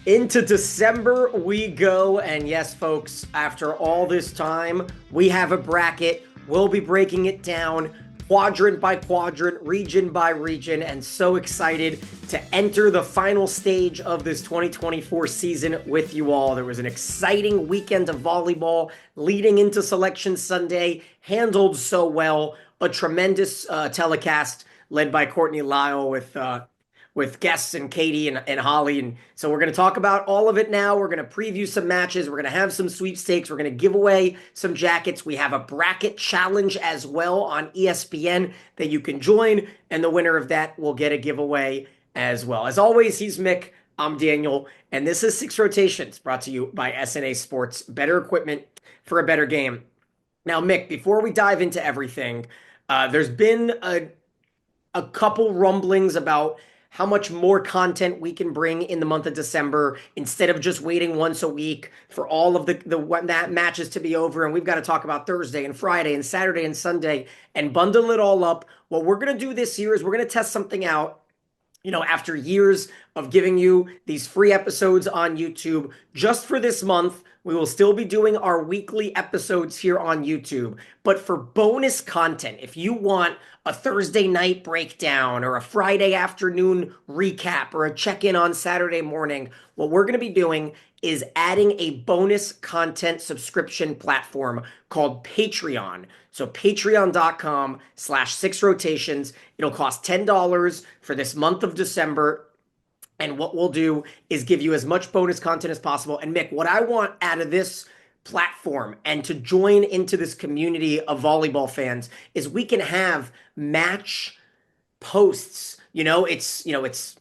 Into December we go, and yes, folks, after all this time, we have a bracket. We'll be breaking it down quadrant by quadrant, region by region, and so excited to enter the final stage of this 2024 season with you all. There was an exciting weekend of volleyball leading into Selection Sunday, handled so well, a tremendous telecast led by Courtney Lyle with guests and Katie and Holly. And so we're going to talk about all of it now. We're going to preview some matches. We're going to have some sweepstakes. We're going to give away some jackets. We have a bracket challenge as well on ESPN that you can join. And the winner of that will get a giveaway as well. As always, he's Mick. I'm Daniel. And this is Six Rotations brought to you by SNA Sports. Better equipment for a better game. Now, Mick, before we dive into everything, there's been a couple rumblings about how much more content we can bring in the month of December instead of just waiting once a week for all of that matches to be over. And we've got to talk about Thursday and Friday and Saturday and Sunday and bundle it all up. What we're going to do this year is we're going to test something out. You know, after years of giving you these free episodes on YouTube, just for this month, we will still be doing our weekly episodes here on YouTube. But for bonus content, if you want a Thursday night breakdown or a Friday afternoon recap or a check-in on Saturday morning, what we're going to be doing is adding a bonus content subscription platform called Patreon. So patreon.com/sixrotations. It'll cost $10 for this month of December. And what we'll do is give you as much bonus content as possible. And Mick, what I want out of this platform and to join into this community of volleyball fans is we can have match posts. It's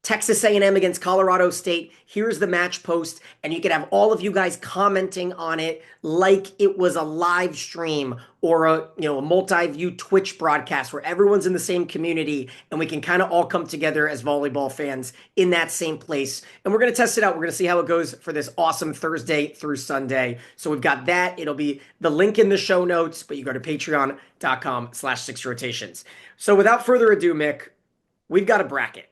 Texas A&M against Colorado State. Here's the match post, and you can have all of you guys commenting on it like it was a live stream or a multi-view Twitch broadcast where everyone's in the same community and we can kind of all come together as volleyball fans in that same place. And we're going to test it out. We're going to see how it goes for this awesome Thursday through Sunday. So we've got that. It'll be the link in the show notes, but you go to patreon.com/sixrotations. So without further ado, Mick, we've got a bracket.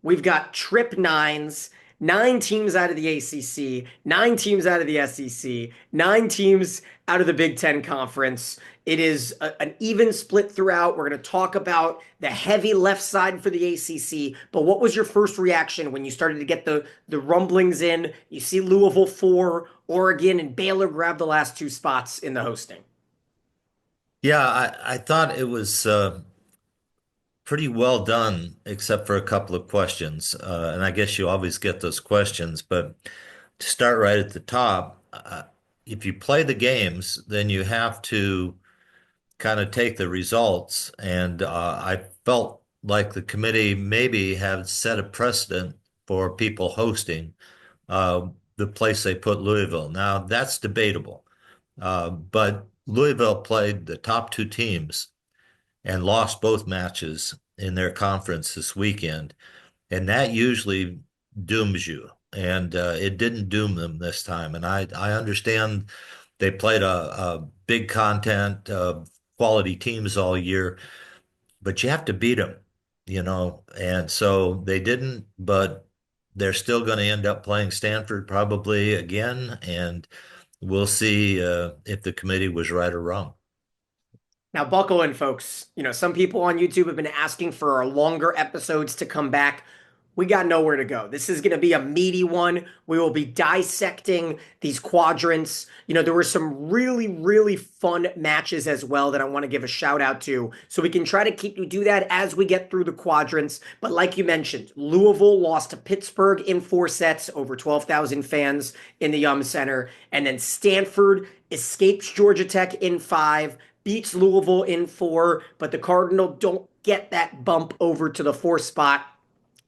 We've got trip nines, 9 teams out of the ACC, 9 teams out of the SEC, 9 teams out of the Big Ten Conference. It is an even split throughout. We're going to talk about the heavy left side for the ACC. But what was your first reaction when you started to get the rumblings in? You see Louisville 4, Oregon, and Baylor grab the last 2 spots in the hosting. Yeah, I thought it was pretty well done, except for a couple of questions. And I guess you always get those questions, but to start right at the top, if you play the games, then you have to kind of take the results. And I felt like the committee maybe have set a precedent for people hosting the place they put Louisville. Now, that's debatable. But Louisville played the top 2 teams and lost both matches in their conference this weekend. And that usually dooms you. And it didn't doom them this time. And I understand they played a big content, quality teams all year, but you have to beat them, And so they didn't, but they're still going to end up playing Stanford probably again. And we'll see if the committee was right or wrong. Now, buckle in, folks. Some people on YouTube have been asking for our longer episodes to come back. We got nowhere to go. This is going to be a meaty one. We will be dissecting these quadrants. There were some really, really fun matches as well that I want to give a shout out to. So we can try to do that as we get through the quadrants. But like you mentioned, Louisville lost to Pittsburgh in 4 sets, over 12,000 fans in the Yum Center. And then Stanford escapes Georgia Tech in 5. Beats Louisville in 4, but the Cardinals don't get that bump over to the 4th spot.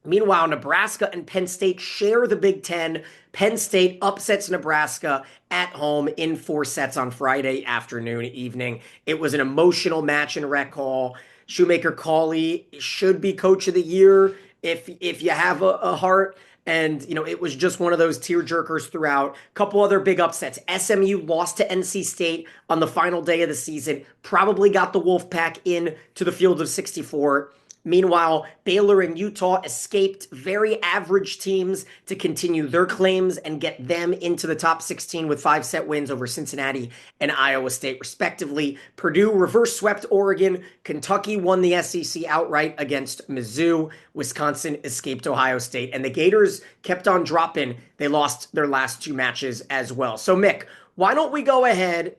Meanwhile, Nebraska and Penn State share the Big Ten. Penn State upsets Nebraska at home in 4 sets on Friday afternoon, evening. It was an emotional match in Rec Hall. Shoemaker Cawley should be Coach of the Year if you have a heart. And, it was just one of those tearjerkers throughout. A couple other big upsets. SMU lost to NC State on the final day of the season. Probably got the Wolfpack in to the field of 64. Meanwhile, Baylor and Utah escaped very average teams to continue their claims and get them into the top 16 with 5 set wins over Cincinnati and Iowa State, respectively. Purdue reverse swept Oregon. Kentucky won the SEC outright against Mizzou. Wisconsin escaped Ohio State. And the Gators kept on dropping. They lost their last 2 matches as well. So, Mick, why don't we go ahead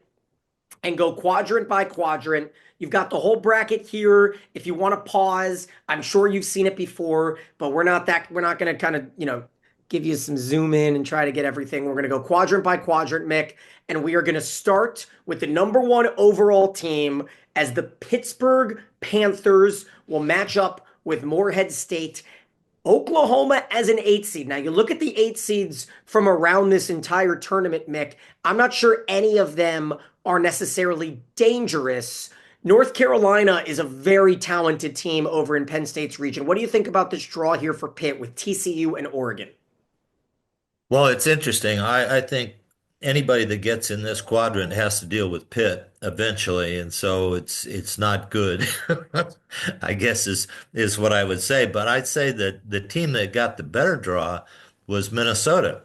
and go quadrant by quadrant? You've got the whole bracket here. If you want to pause, I'm sure you've seen it before, but we're not going to kind of, give you some zoom in and try to get everything. We're going to go quadrant by quadrant, Mick, and we are going to start with the #1 overall team as the Pittsburgh Panthers will match up with Morehead State. Oklahoma as an 8 seed. Now, you look at the 8 seeds from around this entire tournament, Mick. I'm not sure any of them are necessarily dangerous. North Carolina is a very talented team over in Penn State's region. What do you think about this draw here for Pitt with TCU and Oregon? Well, it's interesting. I think anybody that gets in this quadrant has to deal with Pitt eventually, and so it's not good. I guess is what I would say. But I'd say that the team that got the better draw was Minnesota.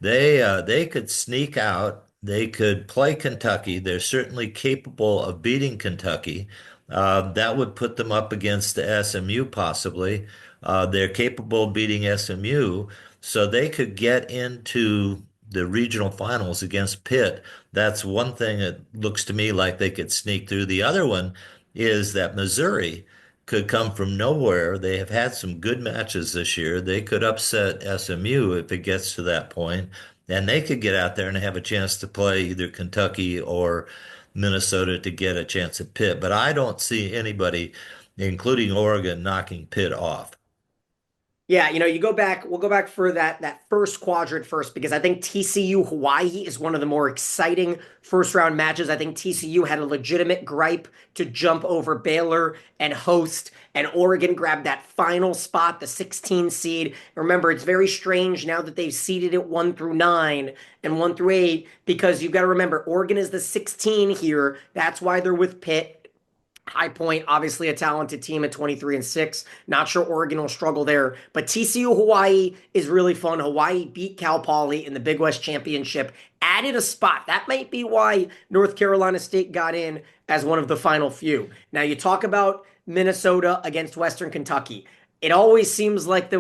They could sneak out. They could play Kentucky. They're certainly capable of beating Kentucky. That would put them up against the SMU possibly. They're capable of beating SMU, so they could get into the regional finals against Pitt. That's one thing that looks to me like they could sneak through. The other one is that Missouri could come from nowhere. They have had some good matches this year. They could upset SMU if it gets to that point, and they could get out there and have a chance to play either Kentucky or Minnesota to get a chance at Pitt. But I don't see anybody, including Oregon, knocking Pitt off. Yeah, we'll go back for that first quadrant first because I think TCU Hawaii is one of the more exciting first round matches. I think TCU had a legitimate gripe to jump over Baylor and host, and Oregon grabbed that final spot, the 16 seed. Remember, it's very strange now that they've seeded it 1 through 9 and 1 through 8 because you've got to remember Oregon is the 16 here. That's why they're with Pitt. High Point, obviously a talented team at 23-6. Not sure Oregon will struggle there, but TCU Hawaii is really fun. Hawaii beat Cal Poly in the Big West Championship, added a spot. That might be why North Carolina State got in as one of the final few. Now you talk about Minnesota against Western Kentucky. It always seems like the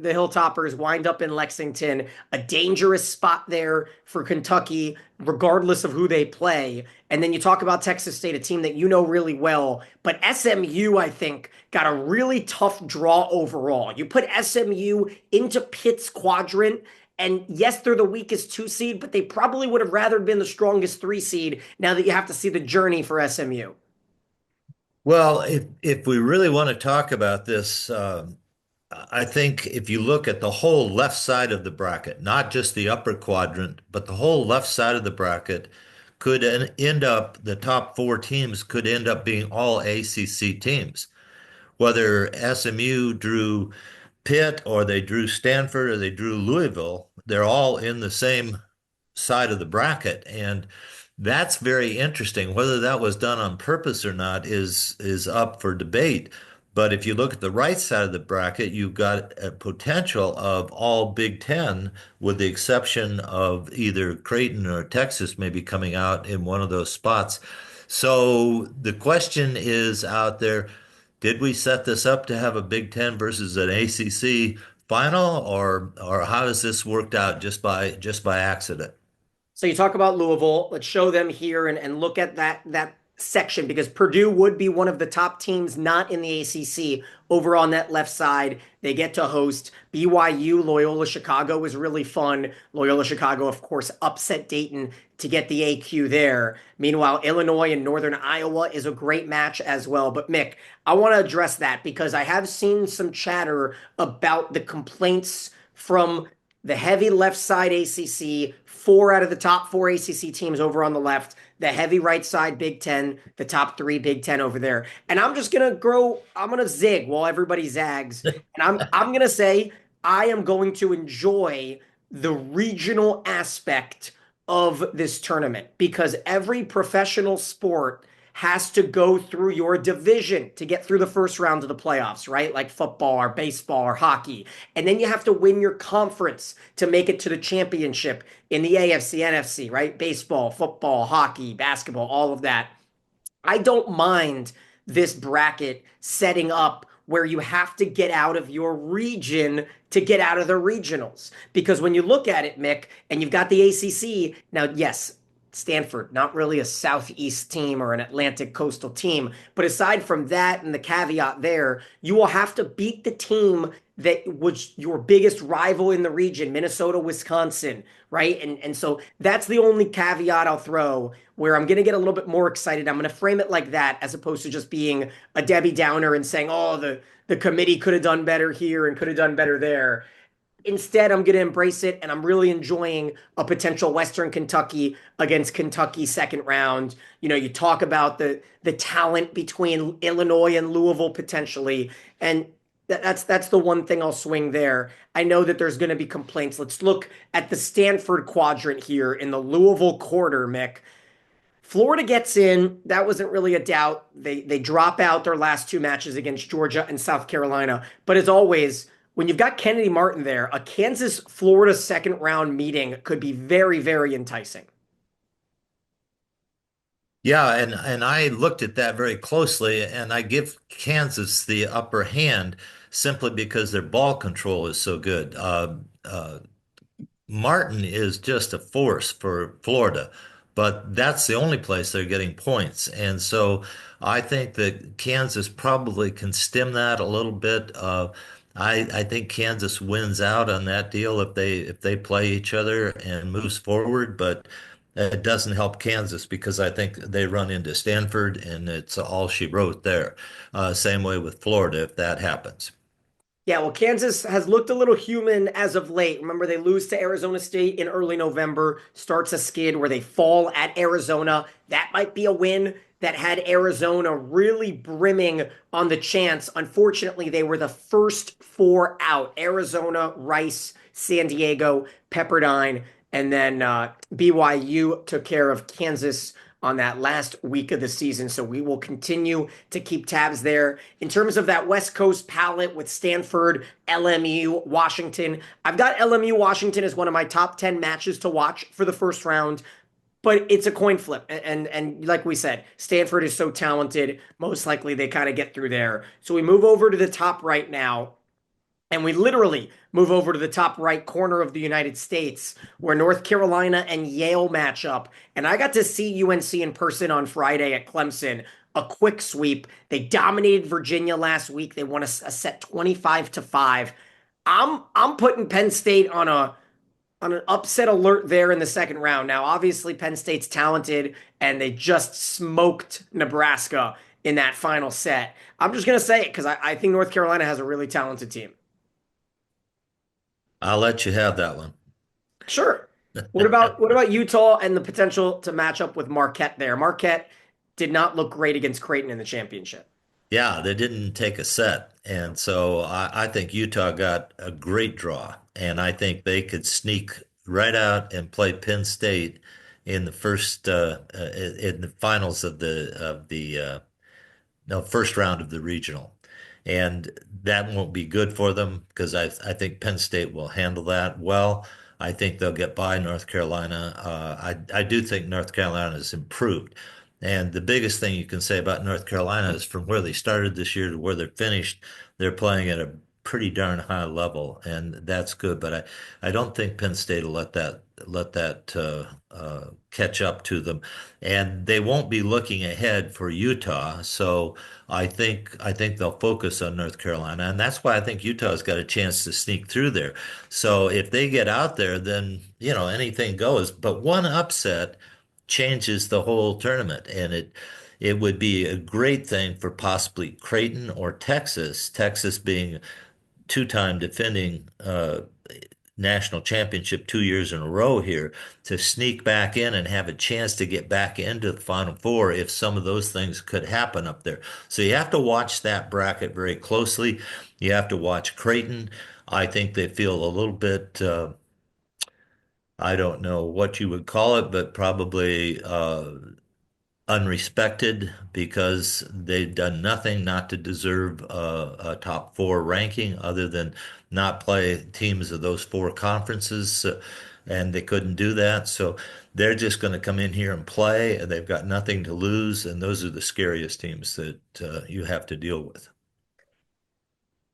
Hilltoppers wind up in Lexington, a dangerous spot there for Kentucky, regardless of who they play. And then you talk about Texas State, a team that you know really well. But SMU, I think, got a really tough draw overall. You put SMU into Pitt's quadrant, and yes, they're the weakest 2 seed, but they probably would have rather been the strongest 3 seed now that you have to see the journey for SMU. Well, if we really want to talk about this, I think if you look at the whole left side of the bracket, not just the upper quadrant, but the whole left side of the bracket could end up, the top 4 teams could end up being all ACC teams. Whether SMU drew Pitt or they drew Stanford or they drew Louisville, they're all in the same side of the bracket. And that's very interesting. Whether that was done on purpose or not is up for debate. But if you look at the right side of the bracket, you've got a potential of all Big Ten, with the exception of either Creighton or Texas maybe coming out in one of those spots. So the question is out there, did we set this up to have a Big Ten versus an ACC final, or how has this worked out just by accident? So you talk about Louisville. Let's show them here and look at that section because Purdue would be one of the top teams not in the ACC over on that left side. They get to host BYU. Loyola Chicago was really fun. Loyola Chicago, of course, upset Dayton to get the AQ there. Meanwhile, Illinois and Northern Iowa is a great match as well. But Mick, I want to address that because I have seen some chatter about the complaints from the heavy left side ACC, 4 out of the top 4 ACC teams over on the left, the heavy right side Big Ten, the top 3 Big Ten over there. And I'm just I'm gonna zig while everybody zags. And I'm gonna say I am going to enjoy the regional aspect of this tournament because every professional sport has to go through your division to get through the first round of the playoffs, right? Like football or baseball or hockey. And then you have to win your conference to make it to the championship in the AFC, NFC, right? Baseball, football, hockey, basketball, all of that. I don't mind this bracket setting up where you have to get out of your region to get out of the regionals. Because when you look at it, Mick, and you've got the ACC, now, yes, Stanford, not really a Southeast team or an Atlantic coastal team. But aside from that and the caveat there, you will have to beat the team that was your biggest rival in the region, Minnesota, Wisconsin, right? And so that's the only caveat I'll throw where I'm going to get a little bit more excited. I'm going to frame it like that as opposed to just being a Debbie Downer and saying, oh, the committee could have done better here and could have done better there. Instead, I'm going to embrace it, and I'm really enjoying a potential Western Kentucky against Kentucky second round. You know, you talk about the talent between Illinois and Louisville potentially, and that's the one thing I'll swing there. I know that there's going to be complaints. Let's look at the Stanford quadrant here in the Louisville quarter, Mick. Florida gets in. That wasn't really a doubt. They drop out their last two matches against Georgia and South Carolina. But as always, when you've got Kennedy Martin there, a Kansas Florida second round meeting could be very, very enticing. Yeah, and I looked at that very closely, and I give Kansas the upper hand simply because their ball control is so good. Martin is just a force for Florida, but that's the only place they're getting points. And so I think that Kansas probably can stem that a little bit. I think Kansas wins out on that deal if they play each other and moves forward, but it doesn't help Kansas because I think they run into Stanford and it's all she wrote there. Same way with Florida if that happens. Yeah, well, Kansas has looked a little human as of late. Remember, they lose to Arizona State in early November, starts a skid where they fall at Arizona. That might be a win that had Arizona really brimming on the chance. Unfortunately, they were the first four out: Arizona, Rice, San Diego, Pepperdine, and then BYU took care of Kansas on that last week of the season. So we will continue to keep tabs there. In terms of that West Coast palette with Stanford, LMU, Washington, I've got LMU Washington as one of my top 10 matches to watch for the first round. But it's a coin flip. And like we said, Stanford is so talented. Most likely they kind of get through there. So we move over to the top right now. And we literally move over to the top right corner of the United States where North Carolina and Yale match up. And I got to see UNC in person on Friday at Clemson, a quick sweep. They dominated Virginia last week. They won a set 25-5. I'm putting Penn State on an upset alert there in the second round. Now, obviously Penn State's talented and they just smoked Nebraska in that final set. I'm just gonna say it because I think North Carolina has a really talented team. I'll let you have that one. Sure. What about Utah and the potential to match up with Marquette there? Marquette did not look great against Creighton in the championship. Yeah, they didn't take a set. And so I think Utah got a great draw. And I think they could sneak right out and play Penn State in the first in the finals of the no, first round of the regional. And that won't be good for them because I think Penn State will handle that well. I think they'll get by North Carolina. I do think North Carolina has improved. And the biggest thing you can say about North Carolina is from where they started this year to where they're finished, they're playing at a pretty darn high level, and that's good. But I don't think Penn State will let that catch up to them, and they won't be looking ahead for Utah. So I think they'll focus on North Carolina, and that's why I think Utah's got a chance to sneak through there. So if they get out there, then anything goes. But one upset changes the whole tournament, and it would be a great thing for possibly Creighton or Texas. Texas being two-time defending national championship 2 years in a row here to sneak back in and have a chance to get back into the Final Four if some of those things could happen up there. So you have to watch that bracket very closely. You have to watch Creighton. I think they feel a little bit, I don't know what you would call it, but probably unrespected because they've done nothing not to deserve a top four ranking other than not play teams of those four conferences. And they couldn't do that. So they're just going to come in here and play, and they've got nothing to lose. And those are the scariest teams that you have to deal with.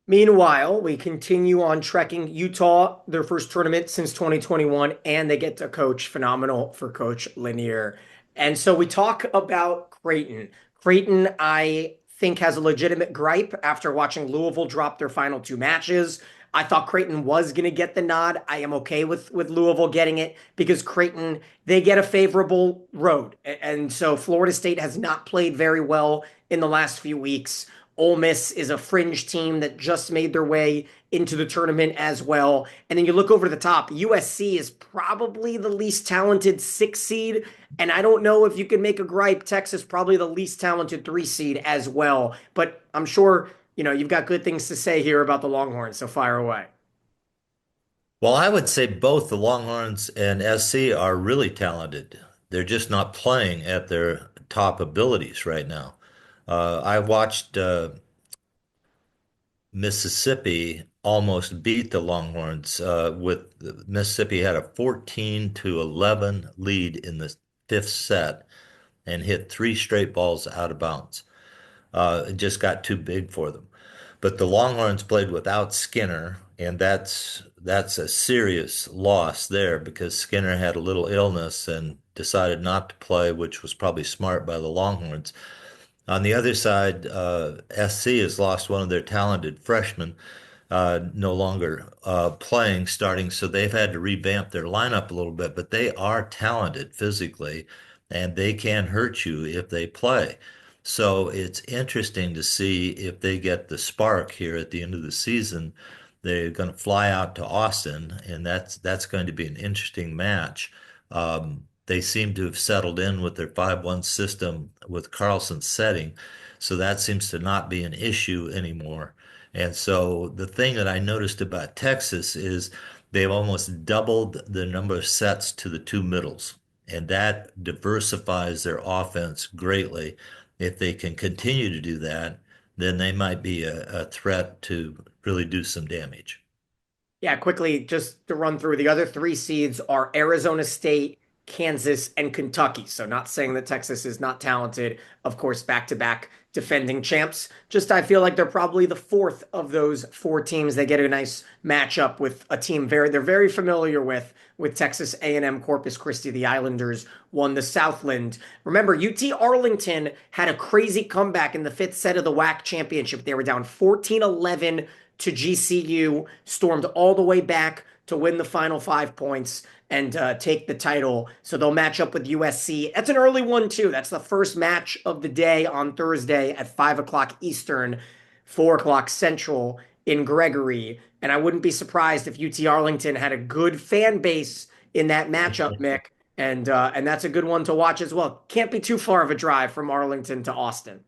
Meanwhile, we continue on trekking Utah, their first tournament since 2021, and they get to coach. Phenomenal for Coach Lanier. And so we talk about Creighton. Creighton, I think, has a legitimate gripe after watching Louisville drop their final two matches. I thought Creighton was going to get the nod. I am okay with Louisville getting it because Creighton, they get a favorable road. And so Florida State has not played very well in the last few weeks. Ole Miss is a fringe team that just made their way into the tournament as well. And then you look over the top, USC is probably the least talented six seed. And I don't know if you can make a gripe. Texas probably the least talented three seed as well. But I'm sure, you've got good things to say here about the Longhorns, so fire away. Well, I would say both the Longhorns and SC are really talented. They're just not playing at their top abilities right now. I watched Mississippi almost beat the Longhorns with Mississippi had a 14 to 11 lead in the fifth set and hit three straight balls out of bounds. It just got too big for them. But the Longhorns played without Skinner, and that's a serious loss there because Skinner had a little illness and decided not to play, which was probably smart by the Longhorns. On the other side, SC has lost one of their talented freshmen, no longer playing, starting, so they've had to revamp their lineup a little bit, but they are talented physically, and they can hurt you if they play. So it's interesting to see if they get the spark here at the end of the season. They're going to fly out to Austin, and that's going to be an interesting match. They seem to have settled in with their 5-1 system with Carlson's setting, so that seems to not be an issue anymore. And so the thing that I noticed about Texas is they've almost doubled the number of sets to the two middles, and that diversifies their offense greatly. If they can continue to do that, then they might be a threat to really do some damage. Yeah, quickly, just to run through the other three seeds are Arizona State, Kansas, and Kentucky. So, not saying that Texas is not talented. Of course, back to back defending champs. Just I feel like they're probably the fourth of those four teams. They get a nice matchup with a team they're very familiar with Texas A&M Corpus Christi. The Islanders won the Southland. Remember, UT Arlington had a crazy comeback in the fifth set of the WAC championship. They were down 14-11 to GCU, stormed all the way back to win the final 5 points and take the title. So they'll match up with USC. That's an early one, too. That's the first match of the day on Thursday at 5 o'clock Eastern, 4 o'clock Central in Gregory. And I wouldn't be surprised if UT Arlington had a good fan base in that matchup, Mick. And that's a good one to watch as well. Can't be too far of a drive from Arlington to Austin.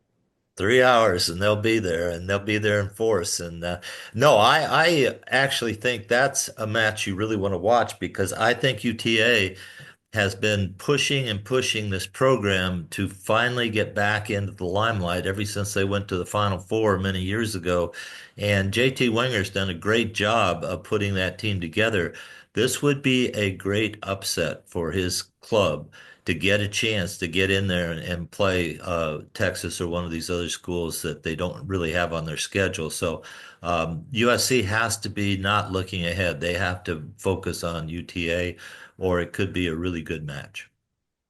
3 hours and they'll be there and they'll be there in force. And no, I actually think that's a match you really want to watch because I think UTA has been pushing and pushing this program to finally get back into the limelight ever since they went to the Final Four many years ago. And JT Wenger's done a great job of putting that team together. This would be a great upset for his club to get a chance to get in there and play Texas or one of these other schools that they don't really have on their schedule. So USC has to be not looking ahead. They have to focus on UTA, or it could be a really good match.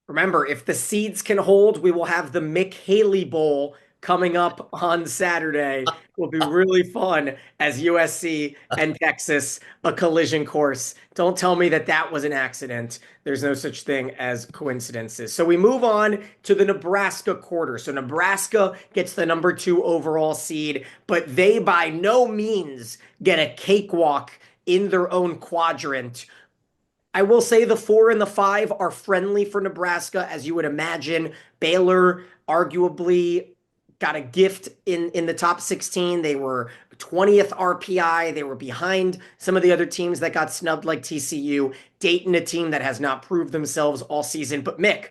Remember, if the seeds can hold, we will have the Mick Haley Bowl coming up on Saturday. It will be really fun as USC and Texas, a collision course. Don't tell me that that was an accident. There's no such thing as coincidences. So we move on to the Nebraska quarter. So Nebraska gets the number 2 overall seed, but they by no means get a cakewalk in their own quadrant. I will say the 4 and the 5 are friendly for Nebraska, as you would imagine. Baylor arguably got a gift in the top 16. They were 20th RPI. They were behind some of the other teams that got snubbed like TCU. Dayton, a team that has not proved themselves all season. But Mick,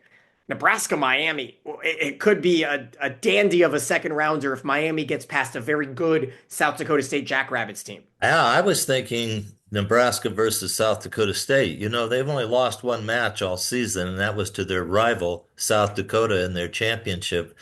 Nebraska, Miami. It could be a dandy of a second rounder if Miami gets past a very good South Dakota State Jackrabbits team. Yeah, I was thinking Nebraska versus South Dakota State. You know, they've only lost one match all season, and that was to their rival, South Dakota, in their championship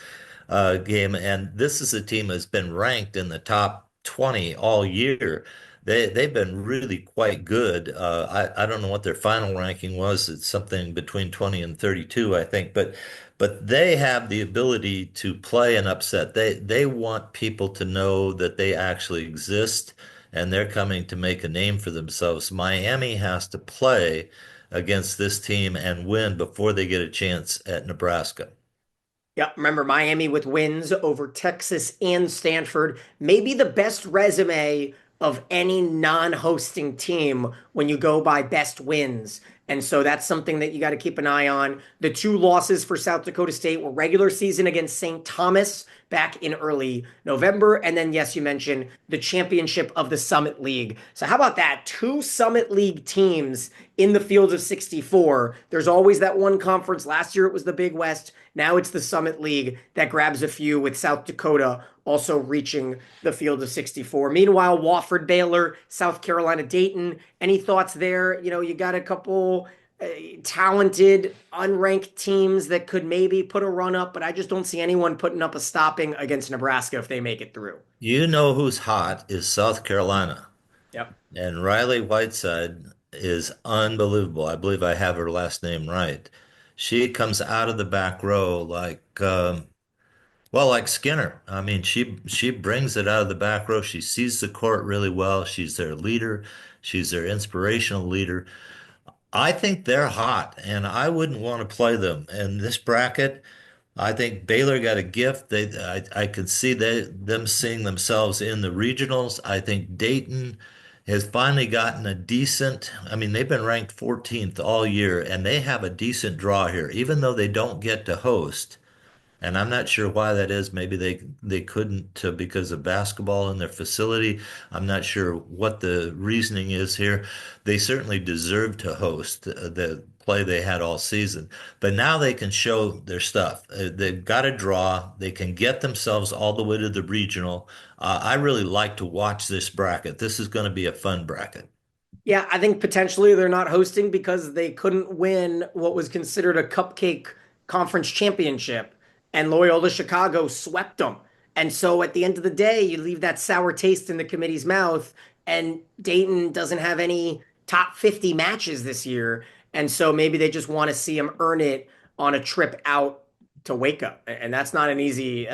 game. And this is a team that's been ranked in the top 20 all year. They've been really quite good. I don't know what their final ranking was. It's something between 20 and 32, I think. But they have the ability to play an upset. They want people to know that they actually exist and they're coming to make a name for themselves. Miami has to play against this team and win before they get a chance at Nebraska. Yep, remember Miami with wins over Texas and Stanford. Maybe the best resume of any non-hosting team when you go by best wins. And so that's something that you got to keep an eye on. The two losses for South Dakota State were regular season against St. Thomas back in early November. And then, yes, you mentioned the championship of the Summit League. So how about that? Two Summit League teams in the field of 64. There's always that one conference. Last year it was the Big West. Now it's the Summit League that grabs a few, with South Dakota also reaching the field of 64. Meanwhile, Wofford, Baylor, South Carolina, Dayton. Any thoughts there? You know, you got a couple talented, unranked teams that could maybe put a run up, but I just don't see anyone putting up a stopping against Nebraska if they make it through. You know who's hot is South Carolina. Yep. And Riley Whiteside is unbelievable. I believe I have her last name right. She comes out of the back row like well, like Skinner. I mean, she brings it out of the back row. She sees the court really well. She's their leader. She's their inspirational leader. I think they're hot, and I wouldn't want to play them. In this bracket, I think Baylor got a gift. I could see them seeing themselves in the regionals. I think Dayton has finally gotten a decent, I mean, they've been ranked 14th all year, and they have a decent draw here, even though they don't get to host. And I'm not sure why that is. Maybe they couldn't because of basketball in their facility. I'm not sure what the reasoning is here. They certainly deserve to host the play they had all season. But now they can show their stuff. They've got a draw. They can get themselves all the way to the regional. I really like to watch this bracket. This is going to be a fun bracket. Yeah, I think potentially they're not hosting because they couldn't win what was considered a cupcake conference championship, and Loyola Chicago swept them. And so at the end of the day, you leave that sour taste in the committee's mouth, and Dayton doesn't have any top 50 matches this year. And so maybe they just want to see them earn it on a trip out to Waco. And that's not an easy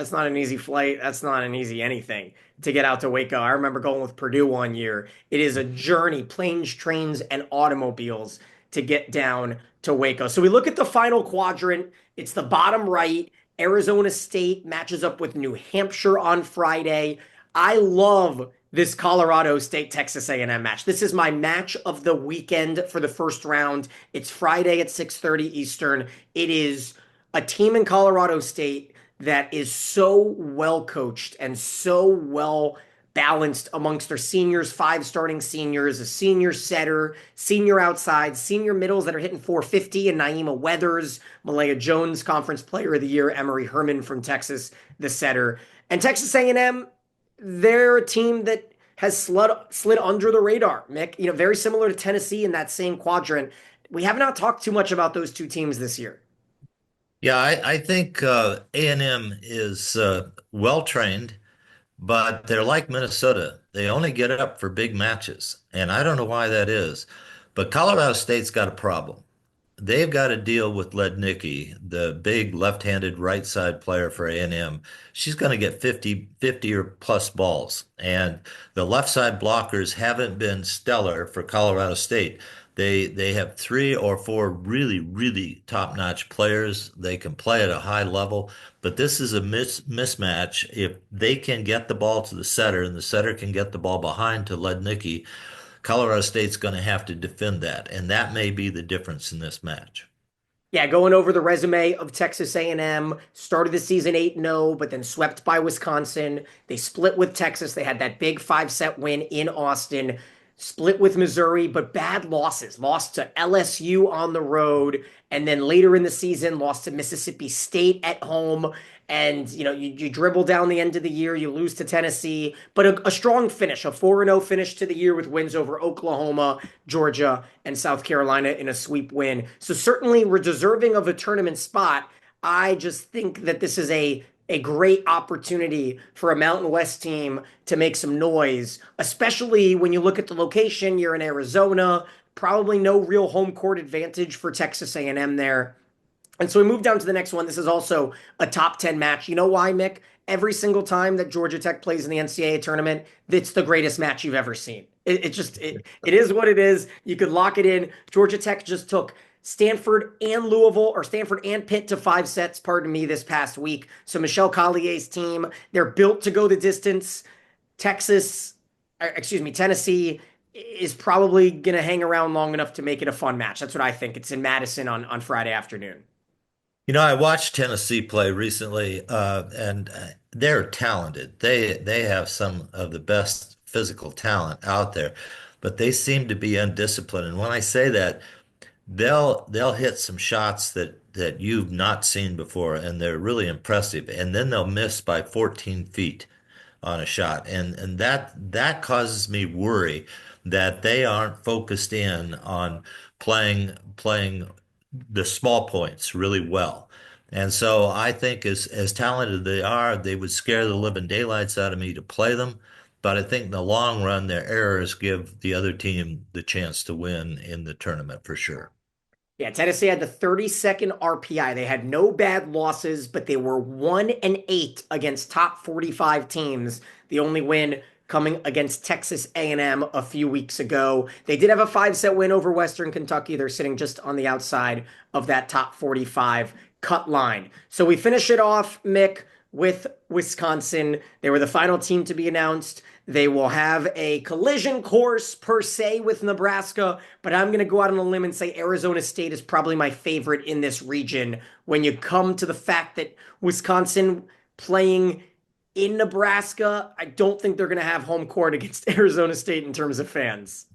flight. That's not an easy anything to get out to Waco. I remember going with Purdue one year. It is a journey, planes, trains, and automobiles to get down to Waco. So we look at the final quadrant. It's the bottom right. Arizona State matches up with New Hampshire on Friday. I love this Colorado State Texas A&M match. This is my match of the weekend for the first round. It's Friday at 6:30 Eastern. It is a team in Colorado State that is so well coached and so well balanced amongst their seniors, five starting seniors, a senior setter, senior outside, senior middles that are hitting 450, and Naima Weathers, Malaya Jones, Conference Player of the Year, Emery Herman from Texas, the setter. And Texas A&M, they're a team that has slid under the radar, Mick. You know, very similar to Tennessee in that same quadrant. We have not talked too much about those two teams this year. Yeah, I think A&M is well trained. But they're like Minnesota. They only get up for big matches. And I don't know why that is. But Colorado State's got a problem. They've got to deal with Lednicki, the big left-handed right side player for A&M. She's going to get 50 or plus balls. And the left side blockers haven't been stellar for Colorado State. They have three or four really, really top-notch players. They can play at a high level, but this is a mismatch. If they can get the ball to the setter and the setter can get the ball behind to Lednicki, Colorado State's going to have to defend that, and that may be the difference in this match. Yeah, going over the resume of Texas A&M, started the season 8-0, but then swept by Wisconsin. They split with Texas. They had that big 5-set win in Austin. split with Missouri, but bad losses. Lost to LSU on the road, and then later in the season, lost to Mississippi State at home. And you dribble down the end of the year, you lose to Tennessee, but a strong finish, a 4-0 finish to the year with wins over Oklahoma, Georgia, and South Carolina in a sweep win. So certainly we're deserving of a tournament spot. I just think that this is a great opportunity for a Mountain West team to make some noise, especially when you look at the location. You're in Arizona, probably no real home court advantage for Texas A&M there. And so we move down to the next one. This is also a top 10 match. You know why, Mick? Every single time that Georgia Tech plays in the NCAA tournament, it's the greatest match you've ever seen. It is what it is. You could lock it in. Georgia Tech just took Stanford and Louisville, or Stanford and Pitt, to 5 sets, pardon me, this past week. So Michelle Collier's team, they're built to go the distance. Tennessee is probably going to hang around long enough to make it a fun match. That's what I think. It's in Madison on Friday afternoon. I watched Tennessee play recently, and they're talented. They have some of the best physical talent out there, but they seem to be undisciplined. And when I say that, they'll hit some shots that you've not seen before, and they're really impressive. And then they'll miss by 14 feet on a shot, and that causes me worry that they aren't focused in on playing the small points really well. And so I think as talented they are, they would scare the living daylights out of me to play them. But I think in the long run, their errors give the other team the chance to win in the tournament for sure. Yeah, Tennessee had the 32nd RPI. They had no bad losses, but they were 1-8 against top 45 teams. The only win coming against Texas A&M a few weeks ago. They did have a 5-set win over Western Kentucky. They're sitting just on the outside of that top 45 cut line. So we finish it off, Mick, with Wisconsin. They were the final team to be announced. They will have a collision course per se with Nebraska, but I'm going to go out on a limb and say Arizona State is probably my favorite in this region when you come to the fact that Wisconsin playing in Nebraska, I don't think they're going to have home court against Arizona State in terms of fans.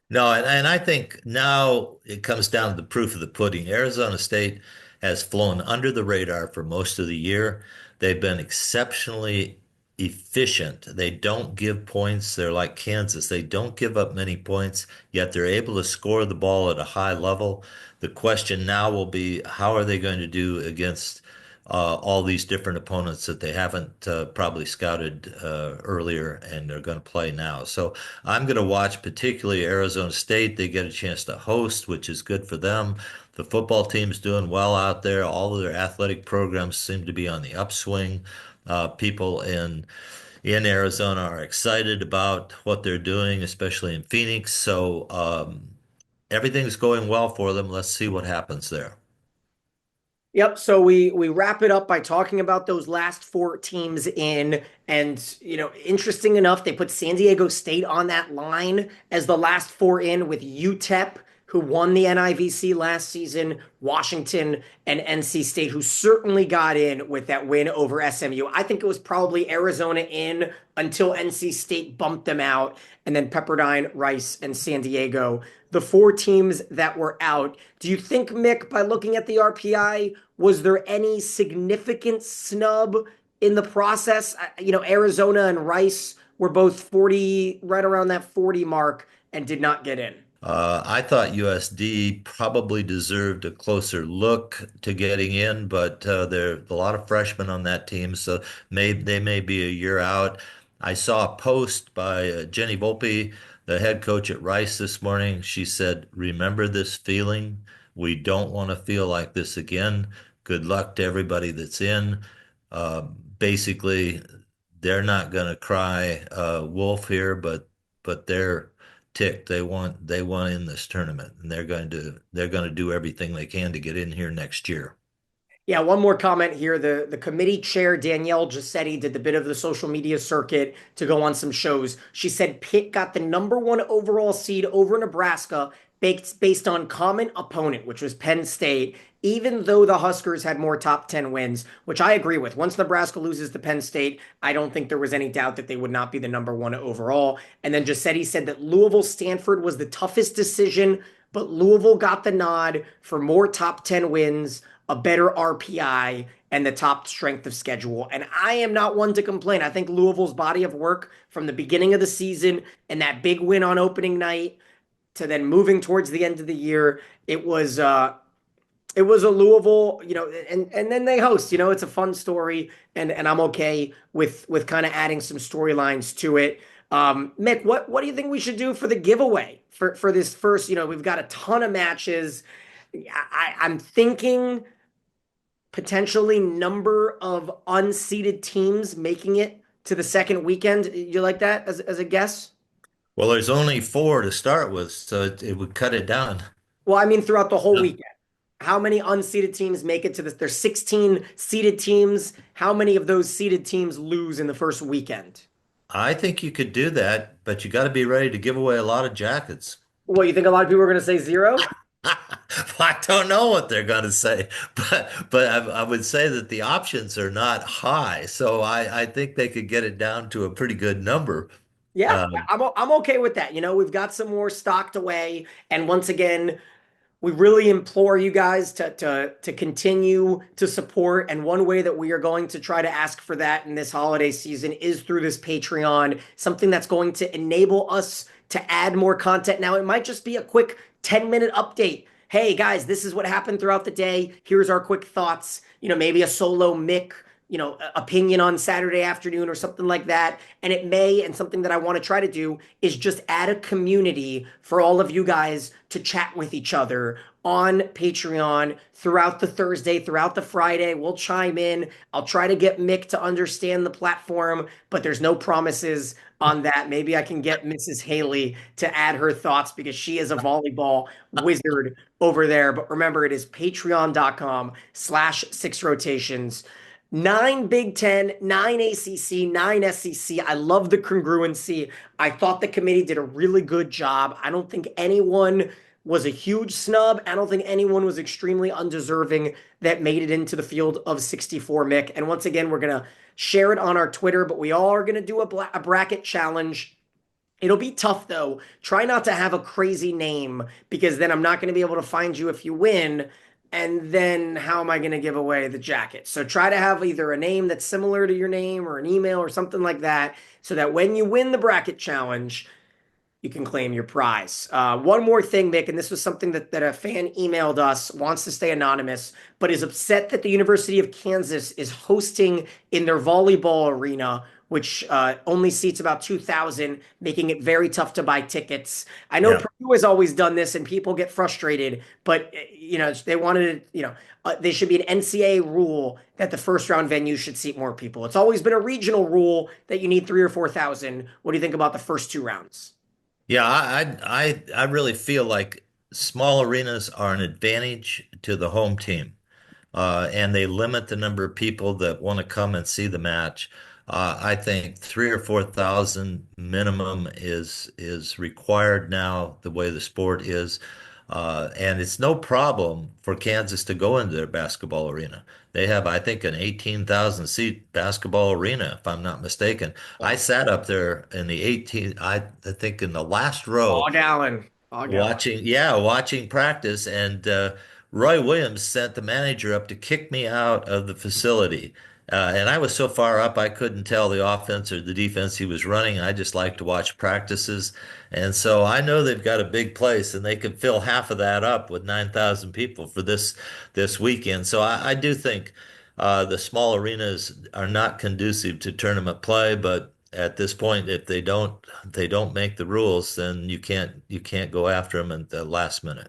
No, and I think now it comes down to the proof of the pudding. Arizona State has flown under the radar for most of the year. They've been exceptionally efficient. They don't give points. They're like Kansas. They don't give up many points, yet they're able to score the ball at a high level. The question now will be, how are they going to do against all these different opponents that they haven't probably scouted earlier and they're going to play now. So I'm going to watch particularly Arizona State. They get a chance to host, which is good for them. The football team's doing well out there. All of their athletic programs seem to be on the upswing. People in Arizona are excited about what they're doing, especially in Phoenix. So everything's going well for them. Let's see what happens there. Yep. So we wrap it up by talking about those last four teams in, and interesting enough, they put San Diego State on that line as the last four in, with UTEP, who won the NIVC last season, Washington, and NC State, who certainly got in with that win over SMU. I think it was probably Arizona in until NC State bumped them out, and then Pepperdine, Rice, and San Diego, the four teams that were out. Do you think, Mick, by looking at the RPI, was there any significant snub in the process? Arizona and Rice were both 40, right around that 40 mark, and did not get in. I thought USD probably deserved a closer look to getting in, but there are a lot of freshmen on that team, so they may be a year out. I saw a post by Jenny Volpe, the head coach at Rice this morning. She said, "Remember this feeling. We don't want to feel like this again. Good luck to everybody that's in." Basically, they're not going to cry wolf here, but they're ticked. They want in this tournament, and they're going to do everything they can to get in here next year. Yeah, one more comment here. The committee chair, Danielle Giuseppe, did the bit of the social media circuit to go on some shows. She said Pitt got the number one overall seed over Nebraska based on common opponent, which was Penn State, even though the Huskers had more top 10 wins, which I agree with. Once Nebraska loses to Penn State, I don't think there was any doubt that they would not be the number one overall. And then Giuseppe said that Louisville Stanford was the toughest decision, but Louisville got the nod for more top 10 wins, a better RPI, and the top strength of schedule. And I am not one to complain. I think Louisville's body of work from the beginning of the season and that big win on opening night to then moving towards the end of the year, it was a Louisville, and then they host, it's a fun story, and I'm okay with kind of adding some storylines to it. Mick, what do you think we should do for the giveaway for this first? We've got a ton of matches. I'm thinking potentially number of unseeded teams making it to the second weekend. You like that as a guess? Well, there's only four to start with, so it would cut it down. Well, I mean throughout the whole weekend. How many unseeded teams make it to this? There's 16 seeded teams. How many of those seeded teams lose in the first weekend? I think you could do that, but you got to be ready to give away a lot of jackets. Well, you think a lot of people are going to say zero? I don't know what they're going to say, but I would say that the options are not high, so I think they could get it down to a pretty good number. Yeah, Um, I'm okay with that. We've got some more stocked away, and once again, we really implore you guys to continue to support. And one way that we are going to try to ask for that in this holiday season is through this Patreon, something that's going to enable us to add more content. Now, it might just be a quick 10-minute update. Hey guys, this is what happened throughout the day. Here's our quick thoughts. Maybe a solo Mick, opinion on Saturday afternoon or something like that. And it may, and something that I want to try to do is just add a community for all of you guys to chat with each other on Patreon throughout the Thursday, throughout the Friday. We'll chime in. I'll try to get Mick to understand the platform, but there's no promises on that. Maybe I can get Mrs. Haley to add her thoughts because she is a volleyball wizard over there. But remember, it is patreon.com/6rotations. Nine Big Ten, nine ACC, nine SEC. I love the congruency. I thought the committee did a really good job. I don't think anyone was a huge snub. I don't think anyone was extremely undeserving that made it into the field of 64, Mick. And once again, we're going to share it on our Twitter, but we all are going to do a bracket challenge. It'll be tough though. Try not to have a crazy name because then I'm not going to be able to find you if you win. And then how am I going to give away the jacket? So try to have either a name that's similar to your name or an email or something like that so that when you win the bracket challenge, you can claim your prize. One more thing, Mick, and this was something that a fan emailed us, wants to stay anonymous, but is upset that the University of Kansas is hosting in their volleyball arena, which only seats about 2,000, making it very tough to buy tickets. I know yeah. Purdue has always done this and people get frustrated, but they wanted they should be an NCAA rule that the first round venue should seat more people. It's always been a regional rule that you need 3 or 4,000. What do you think about the first two rounds? Yeah, I really feel like small arenas are an advantage to the home team. And they limit the number of people that want to come and see the match. I think 3 or 4,000 minimum is required now, the way the sport is. And it's no problem for Kansas to go into their basketball arena. They have, I think, an 18,000 seat basketball arena, if I'm not mistaken. I sat up there in the 18, I think in the last row All gallon. All gallon. watching practice, and Roy Williams sent the manager up to kick me out of the facility. And I was so far up I couldn't tell the offense or the defense he was running. I just like to watch practices. And so I know they've got a big place and they can fill half of that up with 9,000 people for this weekend. So I do think the small arenas are not conducive to tournament play, but at this point, if they don't make the rules, then you can't go after them at the last minute.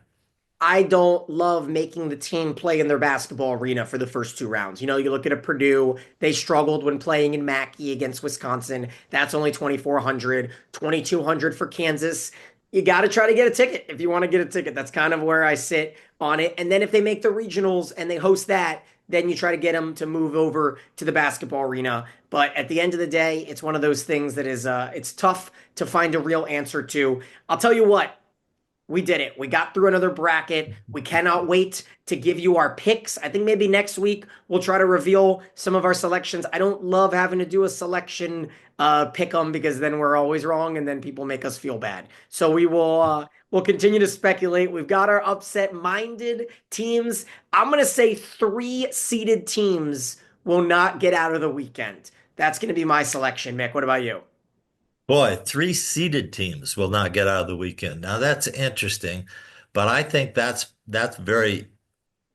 I don't love making the team play in their basketball arena for the first two rounds. You look at a Purdue, they struggled when playing in Mackey against Wisconsin. That's only 2,400, 2,200 for Kansas. You got to try to get a ticket if you want to get a ticket. That's kind of where I sit on it. And then if they make the regionals and they host that, then you try to get them to move over to the basketball arena. But at the end of the day, it's one of those things that is it's tough to find a real answer to. I'll tell you what, we did it. We got through another bracket. We cannot wait to give you our picks. I think maybe next week we'll try to reveal some of our selections. I don't love having to do a selection pick 'em because then we're always wrong and then people make us feel bad. So we'll continue to speculate. We've got our upset minded teams. I'm going to say 3 seeded teams will not get out of the weekend. That's going to be my selection, Mick. What about you? Boy, 3 seeded teams will not get out of the weekend. Now that's interesting, but I think that's very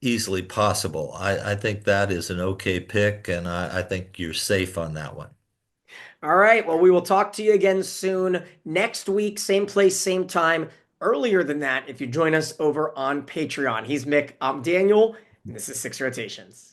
easily possible. I think that is an okay pick, and I think you're safe on that one. All right. Well, we will talk to you again soon. Next week, same place, same time. Earlier than that, if you join us over on Patreon. He's Mick, I'm Daniel, and this is Six Rotations.